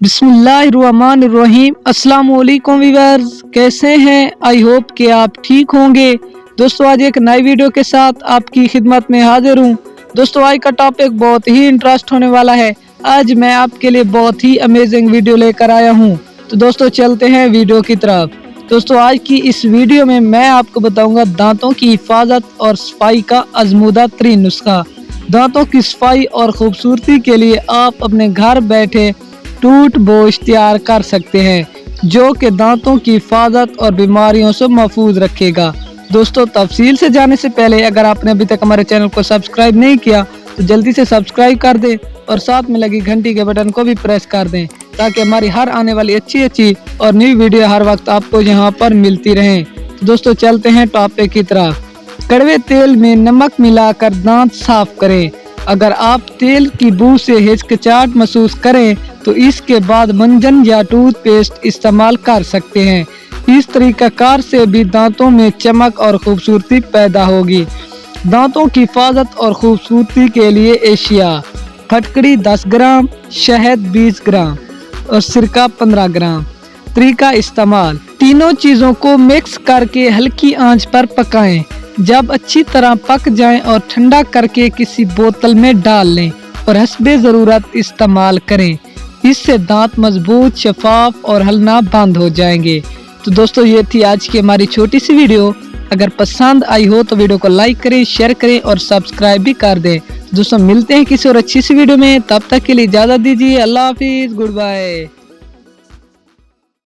बिस्मिल्लाहिर्रहमानिर्रहीम। अस्सलाम वालेकुम व्यूअर्स, कैसे हैं? आई होप कि आप ठीक होंगे। दोस्तों आज एक नई वीडियो के साथ आपकी खिदमत में हाजिर हूं। दोस्तों आज का टॉपिक बहुत ही इंटरेस्ट होने वाला है। आज मैं आपके लिए बहुत ही अमेजिंग वीडियो लेकर आया हूं। तो दोस्तों चलते हैं वीडियो की तरफ। दोस्तों आज की इस वीडियो में मैं आपको बताऊंगा दांतों की हिफाजत और सफाई का आजमूदा तरीन नुस्खा। दांतों की सफाई और खूबसूरती के लिए आप अपने घर बैठे टूथ ब्रश तैयार कर सकते हैं जो कि दांतों की हिफाजत और बीमारियों से महफूज रखेगा। दोस्तों तफसील से जाने से पहले अगर आपने अभी तक हमारे चैनल को सब्सक्राइब नहीं किया तो जल्दी से सब्सक्राइब कर दें और साथ में लगी घंटी के बटन को भी प्रेस कर दें ताकि हमारी हर आने वाली अच्छी और न्यू वीडियो हर वक्त आपको यहाँ पर मिलती रहे। तो दोस्तों चलते हैं टॉपिक की तरफ। कड़वे तेल में नमक मिलाकर दांत साफ करें। अगर आप तेल की बू से हिचकिचाहट महसूस करें तो इसके बाद मंजन या टूथपेस्ट इस्तेमाल कर सकते हैं। इस तरीकाकार से भी दांतों में चमक और खूबसूरती पैदा होगी। दांतों की हिफाजत और खूबसूरती के लिए एशिया: फटकड़ी 10 ग्राम, शहद 20 ग्राम और सिरका 15 ग्राम। तरीका इस्तेमाल: तीनों चीजों को मिक्स करके हल्की आंच पर पकाएं। जब अच्छी तरह पक जाएं और ठंडा करके किसी बोतल में डाल लें और हस्बे ज़रूरत इस्तेमाल करें। इससे दांत मजबूत, शफाफ और हलना बंद हो जाएंगे। तो दोस्तों ये थी आज की हमारी छोटी सी वीडियो। अगर पसंद आई हो तो वीडियो को लाइक करें, शेयर करें और सब्सक्राइब भी कर दें। दोस्तों मिलते हैं किसी और अच्छी सी वीडियो में, तब तक के लिए इजाज़त दीजिए। अल्लाह हाफिज़, गुड बाय।